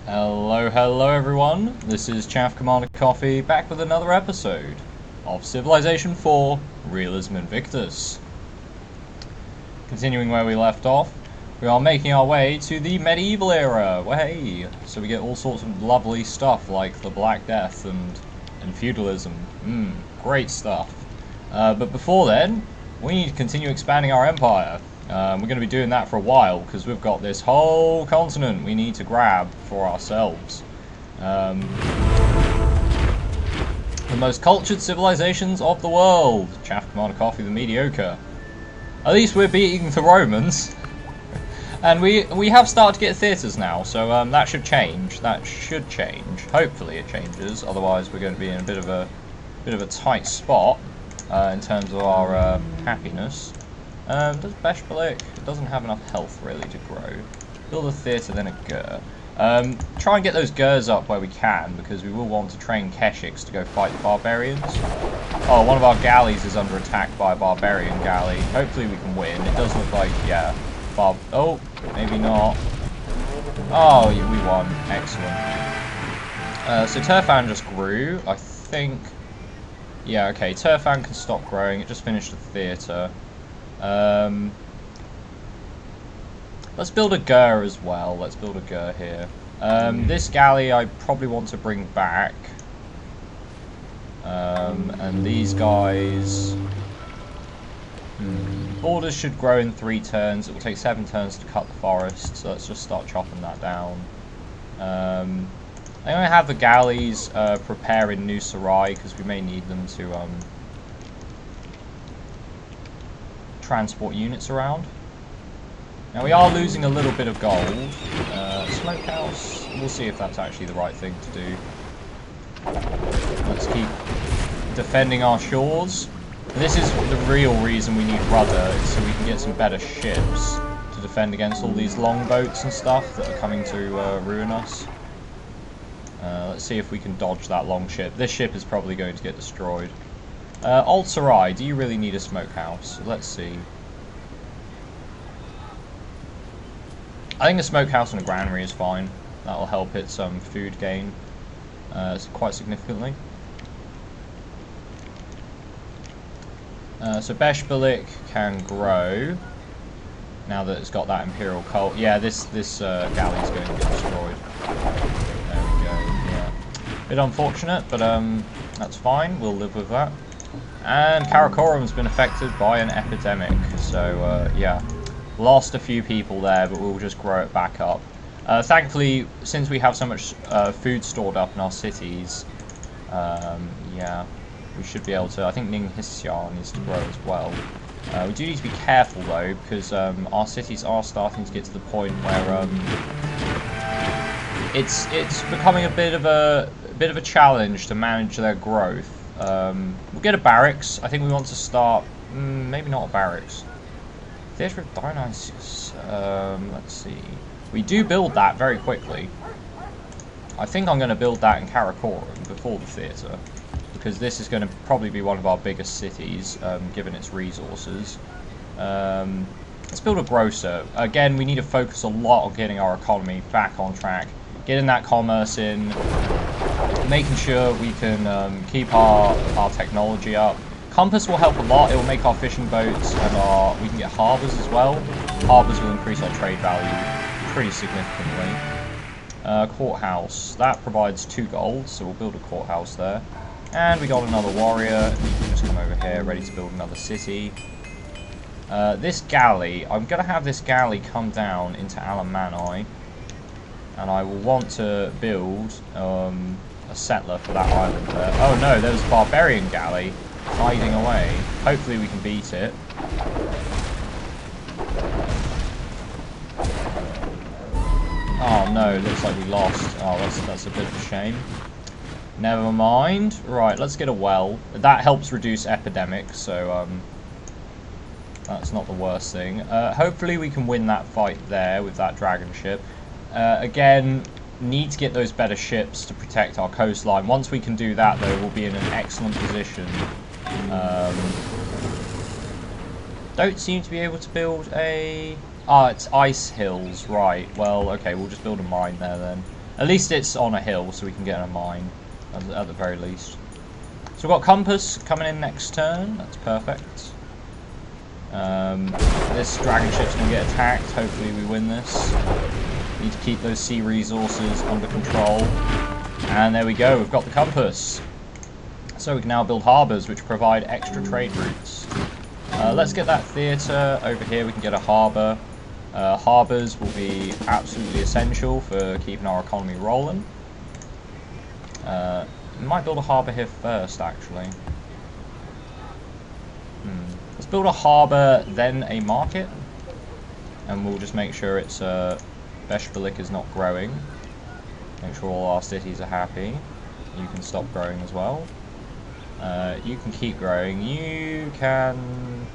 Hello everyone, this is Chaff Commander Coffee back with another episode of Civilization 4 Realism Invictus. Continuing where we left off, we are making our way to the medieval era. Well, hey, so we get all sorts of lovely stuff like the Black Death and feudalism. Great stuff. But before then, we need to continue expanding our empire. We're going to be doing that for a while because we've got this whole continent we need to grab for ourselves. The most cultured civilizations of the world. Chaff Commander Coffee the mediocre. At least we're beating the Romans. And we have started to get theatres now, so that should change. That should change. Hopefully it changes. Otherwise we're going to be in a bit of a tight spot in terms of our happiness. Does Beshbalik? It doesn't have enough health really to grow. Build a theatre, then a gur. Try and get those gurs up where we can, because we will want to train Keshiks to go fight the barbarians. Oh, one of our galleys is under attack by a barbarian galley. Hopefully we can win. It does look like, yeah. Oh, maybe not. Oh, we won. Excellent. So Turfan just grew, I think. Yeah, okay. Turfan can stop growing. It just finished the theatre. Let's build a gur as well. Let's build a gur here. This galley I probably want to bring back. And these guys... Borders should grow in 3 turns. It will take 7 turns to cut the forest, so let's just start chopping that down. I'm going to have the galleys prepare in New Sarai, because we may need them to transport units around. Now we are losing a little bit of gold. Smokehouse, we'll see if that's actually the right thing to do. Let's keep defending our shores. This is the real reason we need rudder, so we can get some better ships to defend against all these longboats and stuff that are coming to ruin us. Let's see if we can dodge that long ship. This ship is probably going to get destroyed. Old Sarai, do you really need a smokehouse? Let's see. I think a smokehouse and a granary is fine. That will help its food gain quite significantly. So Beshbalik can grow now that it's got that Imperial cult. Yeah, this galley is going to get destroyed. There we go. Yeah, bit unfortunate, but that's fine. We'll live with that. And Karakorum's been affected by an epidemic. So yeah, lost a few people there, but we'll just grow it back up. Thankfully, since we have so much food stored up in our cities, yeah. We should be able to. I think Ningxia needs to grow as well. We do need to be careful though, because our cities are starting to get to the point where it's becoming a bit of a challenge to manage their growth. We'll get a barracks. I think we want to start. Maybe not a barracks. Theatre of Dionysius. Let's see. We do build that very quickly. I think I'm going to build that in Karakorum before the theatre, because this is going to probably be one of our biggest cities, given its resources. Let's build a grocer. Again, we need to focus a lot on getting our economy back on track, getting that commerce in, making sure we can keep our technology up. Compass will help a lot. It will make our fishing boats, and we can get harbours as well. Harbours will increase our trade value pretty significantly. Courthouse, that provides 2 gold, so we'll build a courthouse there. And we got another warrior. You can just come over here, ready to build another city. This galley, I'm going to have this galley come down into Alamanai, and I will want to build a settler for that island there. Oh no, there's a barbarian galley hiding away. Hopefully we can beat it. Oh no, it looks like we lost. Oh, that's a bit of a shame. Never mind. Right, let's get a well. That helps reduce epidemics, so that's not the worst thing. Hopefully we can win that fight there with that dragon ship. Again, need to get those better ships to protect our coastline. Once we can do that, though, we'll be in an excellent position. Don't seem to be able to build a... Ah, it's ice hills, right. Well, okay, we'll just build a mine there then. At least it's on a hill, so we can get in a mine, at the very least. So we've got compass coming in next turn. That's perfect. This dragon ship's going to get attacked. Hopefully we win this. Need to keep those sea resources under control. And there we go, we've got the compass. So we can now build harbours, which provide extra trade routes. Let's get that theatre over here. We can get a harbour. Harbours will be absolutely essential for keeping our economy rolling. We might build a harbour here first, actually. Let's build a harbour, then a market. And we'll just make sure it's Beshbalik is not growing. Make sure all our cities are happy. You can stop growing as well. You can keep growing. You can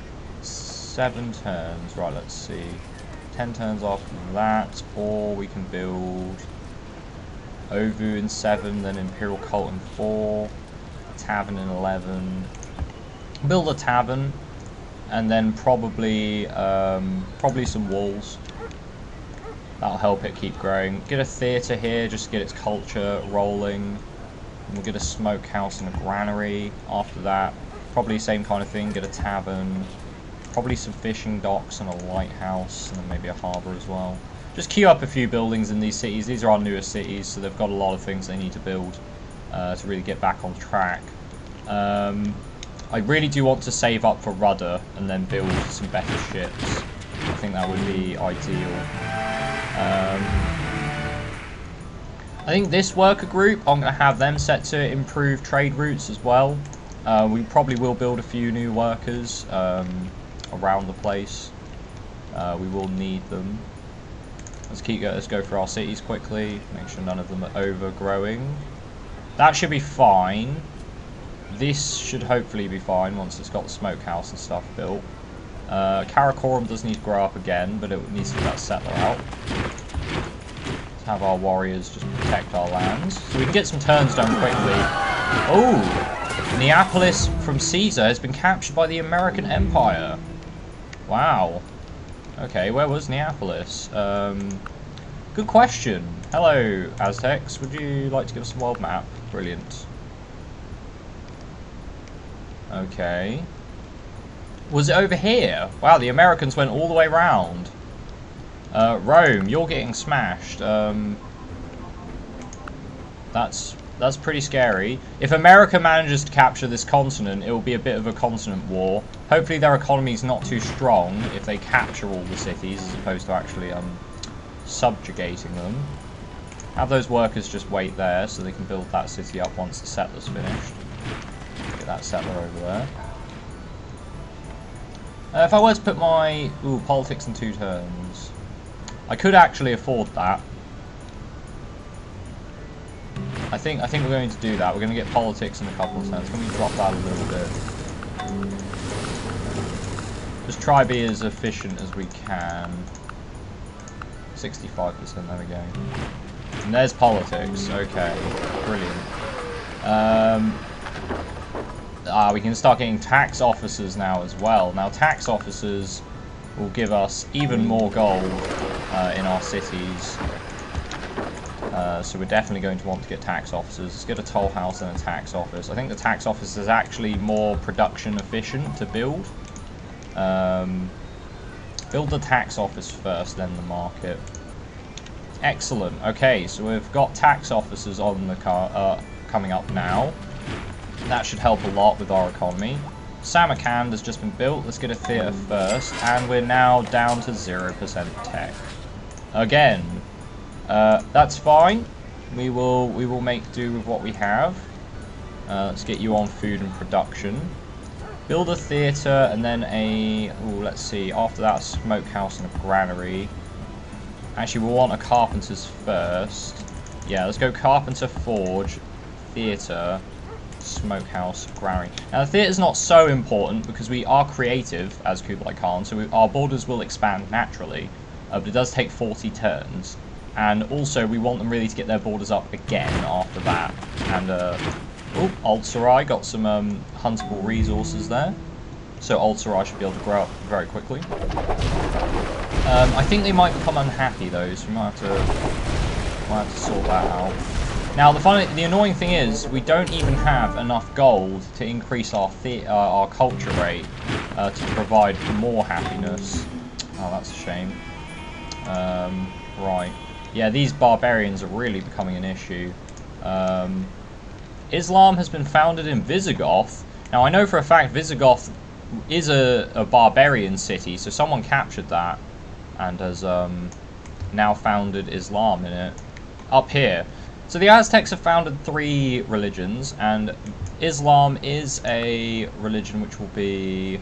7 turns. Right, let's see. 10 turns after that, or we can build Ovu in 7, then Imperial Cult in 4, Tavern in 11. Build a tavern, and then probably some walls. That'll help it keep growing. Get a theatre here, just to get its culture rolling. And we'll get a smokehouse and a granary after that. Probably same kind of thing, get a tavern. Probably some fishing docks and a lighthouse, and then maybe a harbour as well. Just queue up a few buildings in these cities. These are our newest cities, so they've got a lot of things they need to build to really get back on track. I really do want to save up for rudder and then build some better ships. I think that would be ideal. I think this worker group, I'm going to have them set to improve trade routes as well. We probably will build a few new workers around the place. We will need them. Let's go through our cities quickly. Make sure none of them are overgrowing. That should be fine. This should hopefully be fine once it's got the smokehouse and stuff built. Karakoram does need to grow up again, but it needs to get that settler out. Let's have our warriors just protect our lands. So we can get some turns done quickly. Oh! Neapolis from Caesar has been captured by the American Empire. Wow. Okay, where was Neapolis? Good question. Hello, Aztecs. Would you like to give us a world map? Brilliant. Okay. Was it over here? Wow, the Americans went all the way round. Rome, you're getting smashed. That's pretty scary. If America manages to capture this continent, it will be a bit of a continent war. Hopefully their economy's not too strong if they capture all the cities as opposed to actually subjugating them. Have those workers just wait there so they can build that city up once the settler's finished. Get that settler over there. If I were to put my politics in 2 turns, I could actually afford that. I think we're going to do that. We're going to get politics in a couple of turns. Can we drop that a little bit? Just try to be as efficient as we can. 65%, there we go. And there's politics. Okay, brilliant. We can start getting tax officers now as well. Now tax officers will give us even more gold in our cities. So we're definitely going to want to get tax officers. Let's get a toll house and a tax office. I think the tax office is actually more production efficient to build. Build the tax office first, then the market. Excellent. Okay, so we've got tax officers on the coming up now. That should help a lot with our economy. Samarkand has just been built. Let's get a theatre first, and we're now down to 0% tech. Again, that's fine. We will make do with what we have. Let's get you on food and production. Build a theatre and then a let's see. After that, a smokehouse and a granary. Actually, we'll want a carpenter's first. Yeah, let's go carpenter, forge, theatre, smokehouse, granary. Now the theatre is not so important because we are creative as Kublai Khan, so our borders will expand naturally, but it does take 40 turns, and also we want them really to get their borders up again after that. And Old Sarai got some huntable resources there, so Old Sarai should be able to grow up very quickly. I think they might become unhappy though, so we might have to We'll have to sort that out. Now, the annoying thing is, we don't even have enough gold to increase our culture rate to provide more happiness. Oh, that's a shame. Right. Yeah, these barbarians are really becoming an issue. Islam has been founded in Visigoth. Now, I know for a fact Visigoth is a barbarian city, so someone captured that and has now founded Islam in it. Up here. So the Aztecs have founded 3 religions, and Islam is a religion which will be,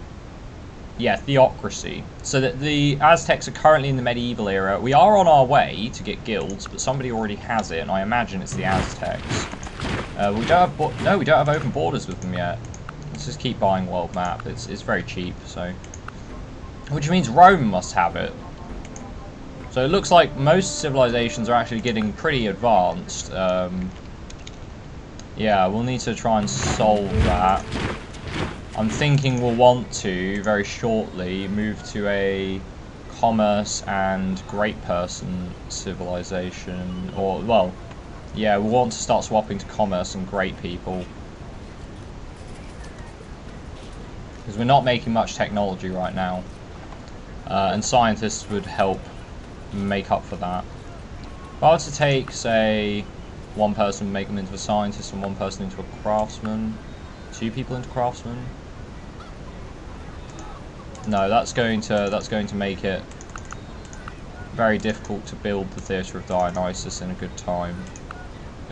yeah, theocracy. So that the Aztecs are currently in the medieval era. We are on our way to get guilds, but somebody already has it, and I imagine it's the Aztecs. We don't have open borders with them yet. Let's just keep buying world map. It's very cheap, so. Which means Rome must have it. So it looks like most civilizations are actually getting pretty advanced. Yeah, we'll need to try and solve that. I'm thinking we'll want to, very shortly, move to a commerce and great person civilization. Or, well, yeah, we'll want to start swapping to commerce and great people. Because we're not making much technology right now. And scientists would help make up for that. If I were to take, say, one person and make them into a scientist and one person into a craftsman, 2 people into craftsman. No, that's going to make it very difficult to build the Theatre of Dionysus in a good time.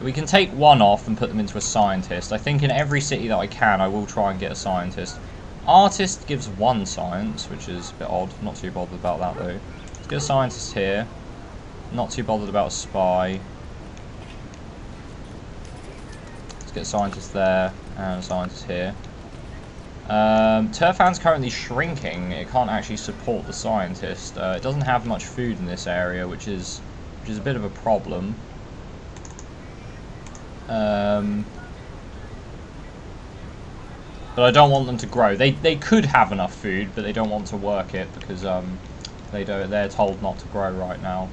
We can take one off and put them into a scientist. I think in every city that I can, I will try and get a scientist. Artist gives 1 science, which is a bit odd. Not too bothered about that though. Let's get a scientist here. Not too bothered about a spy. Let's get a scientist there and a scientist here. Turfan's currently shrinking. It can't actually support the scientist. It doesn't have much food in this area, which is a bit of a problem. But I don't want them to grow. They could have enough food, but they don't want to work it because they're told not to grow right now.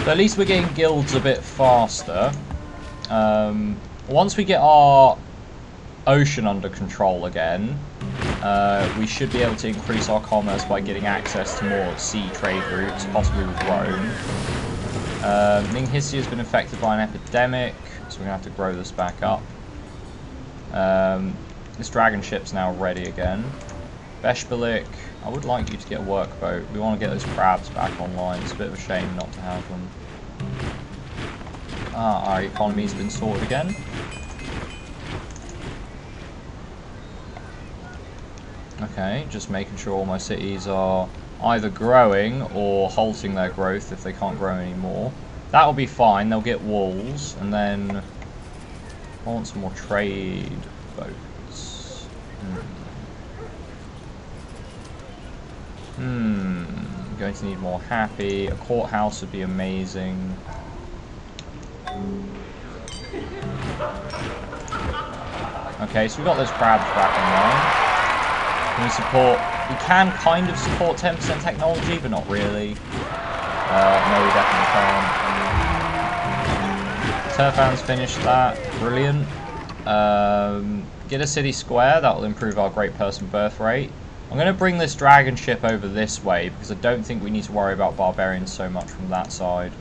So at least we're getting guilds a bit faster. Once we get our ocean under control again, we should be able to increase our commerce by getting access to more sea trade routes, possibly with Rome. Ninghissia has been affected by an epidemic, so we're going to have to grow this back up. This dragon ship's now ready again. Beshbalik, I would like you to get a workboat. We want to get those crabs back online. It's a bit of a shame not to have them. Our economy's been sorted again. Okay, just making sure all my cities are either growing or halting their growth if they can't grow anymore. That'll be fine, they'll get walls, and then I want some more trade boats. I'm going to need more happy. A courthouse would be amazing. Okay, so we've got those crabs back online. We can kind of support 10% technology, but not really. No, we definitely can't. Turfan's finished that. Brilliant. Get a city square. That will improve our great person birth rate. I'm going to bring this dragon ship over this way because I don't think we need to worry about barbarians so much from that side.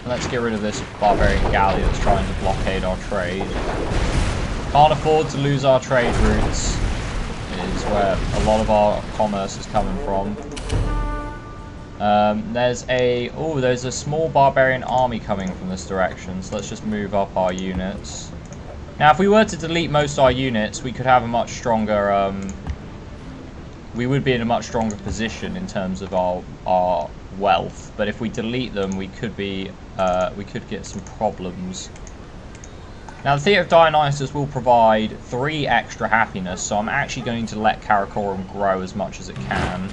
Let's get rid of this barbarian galley that's trying to blockade our trade. Can't afford to lose our trade routes, is where a lot of our commerce is coming from. There's a small barbarian army coming from this direction, so let's just move up our units. Now, if we were to delete most of our units, we could have a much stronger, we would be in a much stronger position in terms of our wealth. But if we delete them, we could get some problems. Now, the Theatre of Dionysus will provide 3 extra happiness, so I'm actually going to let Karakorum grow as much as it can.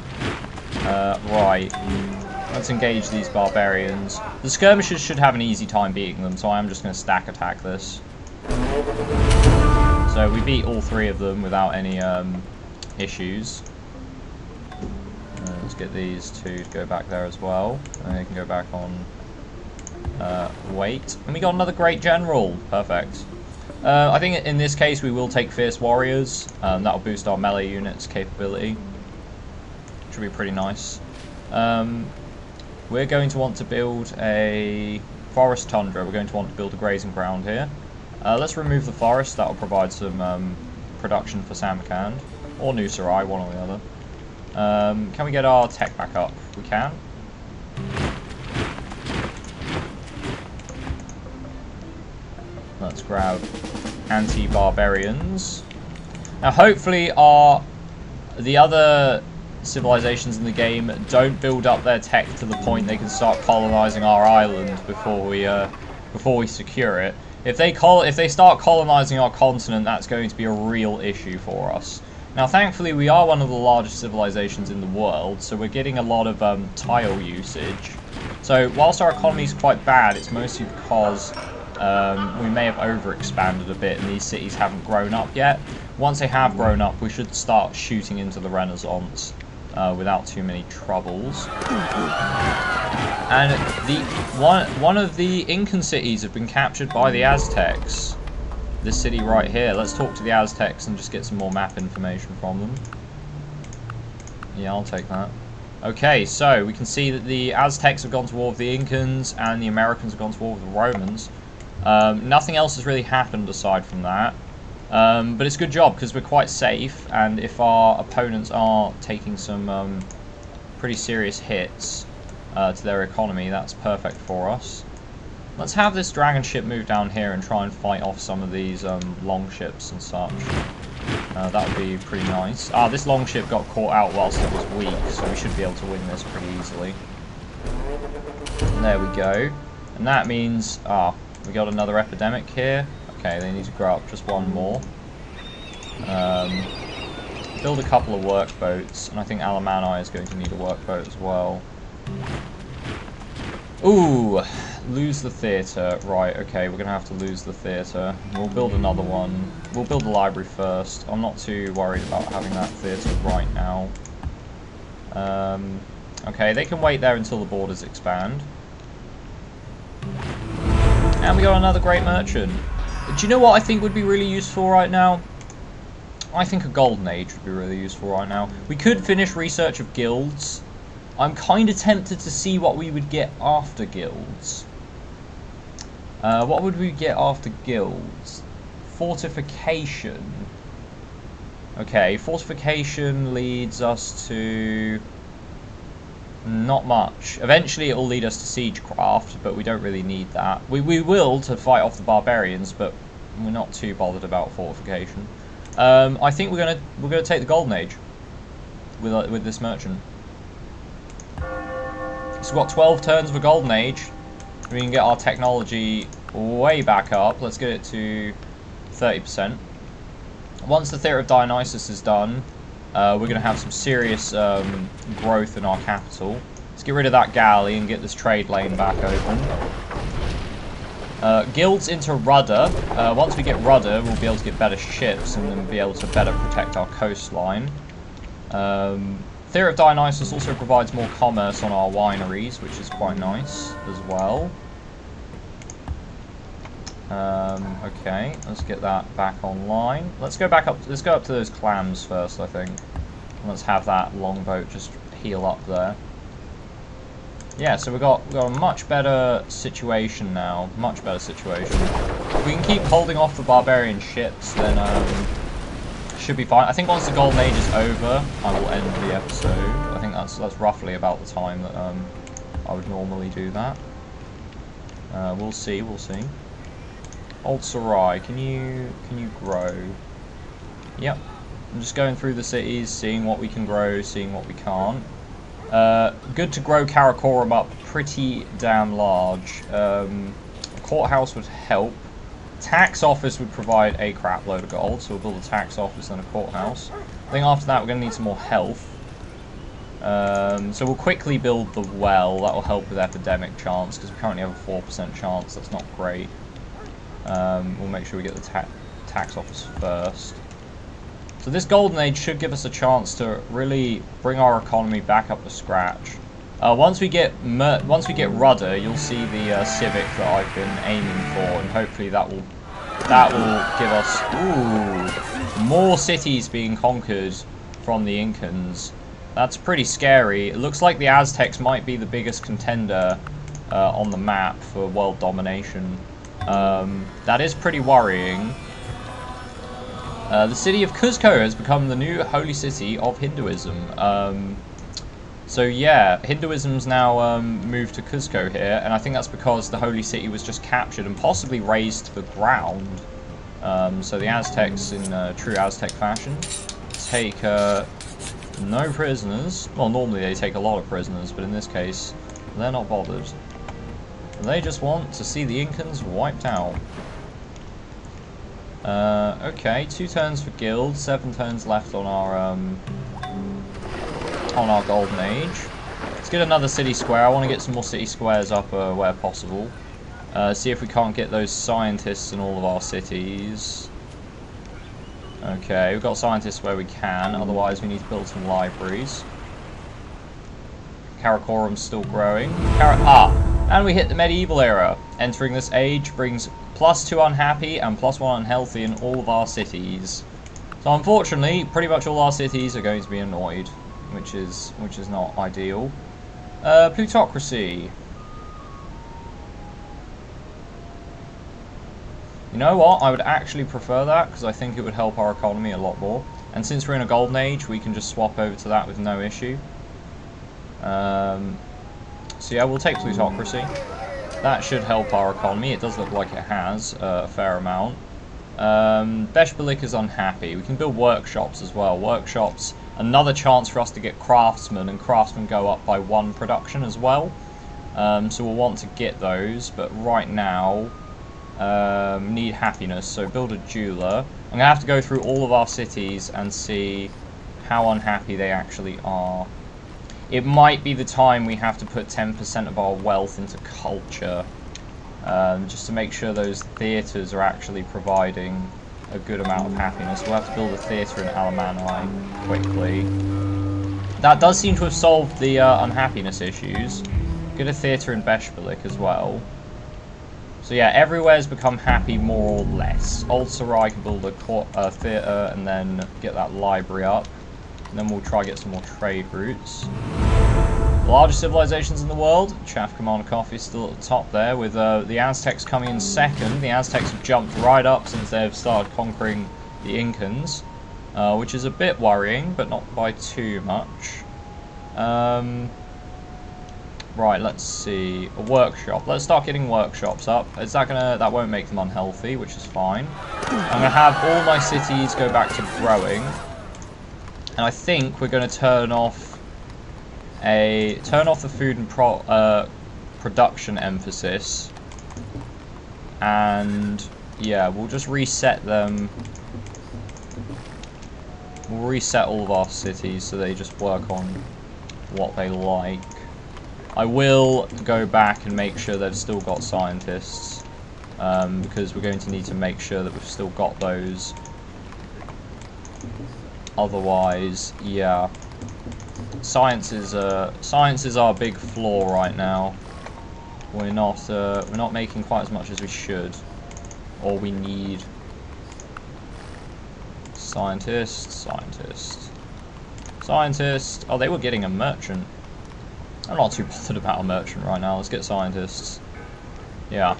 Right. Let's engage these barbarians. The skirmishers should have an easy time beating them, so I am just going to stack attack this. So we beat all 3 of them without any issues. Let's get these two to go back there as well. And they can go back on weight. And we got another great general. Perfect. I think in this case we will take Fierce Warriors. That'll boost our melee units' capability. Should be pretty nice. We're going to want to build a forest tundra. We're going to want to build a grazing ground here. Let's remove the forest. That'll provide some production for Samarkand. Or New Sarai, one or the other. Can we get our tech back up? We can. Let's grab anti-barbarians. Now hopefully the other civilizations in the game don't build up their tech to the point they can start colonizing our island before we secure it. If they start colonizing our continent, that's going to be a real issue for us. Now, thankfully, we are one of the largest civilizations in the world, so we're getting a lot of tile usage. So, whilst our economy is quite bad, it's mostly because we may have overexpanded a bit and these cities haven't grown up yet. Once they have grown up, we should start shooting into the Renaissance without too many troubles. And one of the Incan cities have been captured by the Aztecs. This city right here. Let's talk to the Aztecs and just get some more map information from them. Yeah, I'll take that. Okay, so we can see that the Aztecs have gone to war with the Incans and the Americans have gone to war with the Romans. Nothing else has really happened aside from that. But it's a good job because we're quite safe, and if our opponents are taking some pretty serious hits to their economy, that's perfect for us. Let's have this dragon ship move down here and try and fight off some of these long ships and such. That would be pretty nice. This long ship got caught out whilst it was weak, so we should be able to win this pretty easily. And there we go. And that means, we got another epidemic here. Okay, they need to grow up just one more. Build a couple of workboats, and I think Alamanni is going to need a workboat as well. Ooh, lose the theatre. Right, okay, we're going to have to lose the theatre. We'll build another one. We'll build the library first. I'm not too worried about having that theatre right now. Okay, they can wait there until the borders expand. And we got another great merchant. Do you know what I think would be really useful right now? I think a golden age would be really useful right now. We could finish research of guilds. I'm kind of tempted to see what we would get after guilds. What would we get after guilds? Fortification. Okay, fortification leads us to not much. Eventually it will lead us to siegecraft, but we don't really need that. We will to fight off the barbarians, but we're not too bothered about fortification. I think we're gonna take the golden age with this merchant. So we've got 12 turns of a golden age. We can get our technology way back up. Let's get it to 30%. Once the Theatre of Dionysus is done, we're going to have some serious growth in our capital. Let's get rid of that galley and get this trade lane back open. Guilds into rudder. Once we get rudder, we'll be able to get better ships and then be able to better protect our coastline. Theatre of Dionysus also provides more commerce on our wineries, which is quite nice as well. Okay, let's get that back online. Let's go back up. Let's go up to those clams first, I think. And let's have that longboat just heal up there. Yeah, so we've got a much better situation now. Much better situation. If we can keep holding off the barbarian ships, then should be fine. I think once the golden age is over, I will end the episode. I think that's roughly about the time that I would normally do that. We'll see. We'll see. Old Sarai, can you grow? Yep. I'm just going through the cities, seeing what we can grow, seeing what we can't. Good to grow Karakoram up pretty damn large. A courthouse would help. Tax office would provide a crap load of gold, so we'll build a tax office and a courthouse. I think after that we're going to need some more health. So we'll quickly build the well. That will help with epidemic chance, because we currently have a 4% chance. That's not great. We'll make sure we get the tax office first. So this golden age should give us a chance to really bring our economy back up to scratch. Once we get rudder, you'll see the civic that I've been aiming for, and hopefully that will give us more cities being conquered from the Incans. That's pretty scary. It looks like the Aztecs might be the biggest contender on the map for world domination. That is pretty worrying. The city of Cuzco has become the new holy city of Hinduism. So yeah, Hinduism's now moved to Cuzco here, and I think that's because the holy city was just captured and possibly razed to the ground. So the Aztecs, in true Aztec fashion, take no prisoners. Well, normally they take a lot of prisoners, but in this case, they're not bothered. They just want to see the Incans wiped out. Okay, 2 turns for guild, 7 turns left on our golden age. Let's get another city square. I want to get some more city squares up where possible. See if we can't get those scientists in all of our cities. Okay, we've got scientists where we can, otherwise we need to build some libraries. Karakorum's still growing. And we hit the medieval era. Entering this age brings +2 unhappy and +1 unhealthy in all of our cities. So unfortunately, pretty much all our cities are going to be annoyed, which is not ideal. Plutocracy. You know what? I would actually prefer that, because I think it would help our economy a lot more. And since we're in a golden age, we can just swap over to that with no issue. So yeah, we'll take plutocracy. That should help our economy. It does look like it has a fair amount. Beshbalik is unhappy. We can build workshops as well. Workshops, another chance for us to get craftsmen, and craftsmen go up by 1 production as well. So we'll want to get those, but right now, need happiness, so build a jeweler. I'm going to have to go through all of our cities and see how unhappy they actually are. It might be the time we have to put 10% of our wealth into culture, just to make sure those theatres are actually providing a good amount of happiness. We'll have to build a theatre in Alamanai quickly. That does seem to have solved the unhappiness issues. Get a theatre in Beshbalik as well. So yeah, everywhere's become happy more or less. Old Sarai can build a theatre and then get that library up. And then we'll try to get some more trade routes. The largest civilizations in the world, Chaff Commander Coffee is still at the top there, with the Aztecs coming in second. The Aztecs have jumped right up since they've started conquering the Incans, which is a bit worrying, but not by too much. Right, let's see. A workshop. Let's start getting workshops up. Is that gonna... That won't make them unhealthy, which is fine. I'm gonna have all my cities go back to growing. And I think we're gonna turn off the food and production emphasis. And yeah, we'll just reset them. We'll reset all of our cities so they just work on what they like. I will go back and make sure they've still got scientists, because we're going to need to make sure that we've still got those. Otherwise, yeah, science is our big flaw right now. We're not making quite as much as we should, or we need. Scientists. Oh, they were getting a merchant. I'm not too bothered about a merchant right now. Let's get scientists. Yeah.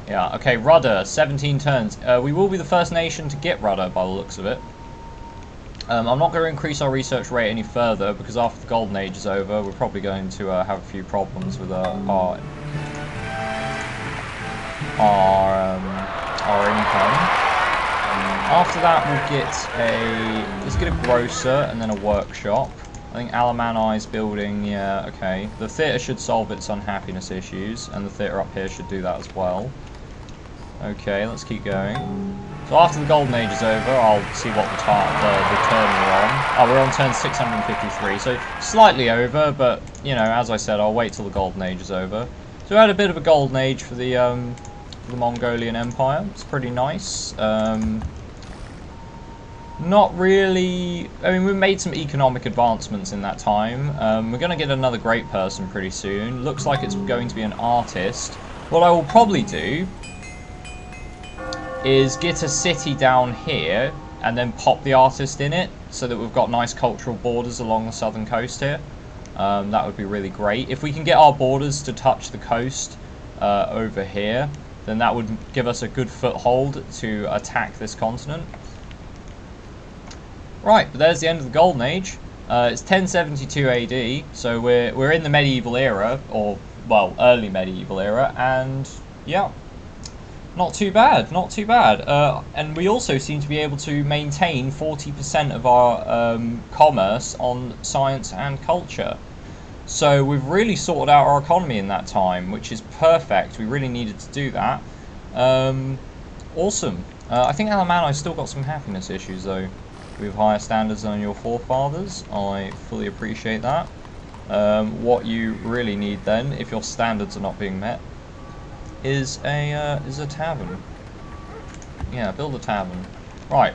Yeah, okay, rudder, 17 turns. We will be the first nation to get rudder by the looks of it. I'm not going to increase our research rate any further, because after the golden age is over, we're probably going to have a few problems with our income. After that, let's get a grocer and then a workshop. I think Alamanai's building, yeah, okay. The theatre should solve its unhappiness issues, and the theatre up here should do that as well. Okay, let's keep going. So after the golden age is over, I'll see what the turn we're on. Oh, we're on turn 653, so slightly over, but, you know, as I said, I'll wait till the golden age is over. So we had a bit of a golden age for the Mongolian Empire. It's pretty nice. Not really. I mean, we made some economic advancements in that time. We're going to get another great person pretty soon. Looks like it's going to be an artist. What I will probably do is get a city down here and then pop the artist in it so that we've got nice cultural borders along the southern coast here. That would be really great. If we can get our borders to touch the coast over here, then that would give us a good foothold to attack this continent. Right, but there's the end of the Golden Age. It's 1072 AD, so we're in the medieval era, or, well, early medieval era, and yeah, not too bad, not too bad. And we also seem to be able to maintain 40% of our commerce on science and culture. So we've really sorted out our economy in that time, which is perfect. We really needed to do that. Awesome. I think Alamano's still got some happiness issues, though. We have higher standards than your forefathers. I fully appreciate that. What you really need then, if your standards are not being met, is a tavern. Yeah, build a tavern. Right.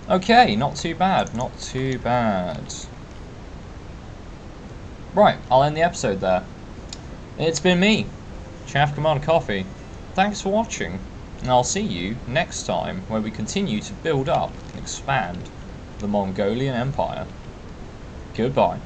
Okay, not too bad, not too bad. Right, I'll end the episode there. It's been me, Chaff Commander Coffee. Thanks for watching, and I'll see you next time where we continue to build up and expand the Mongolian Empire. Goodbye.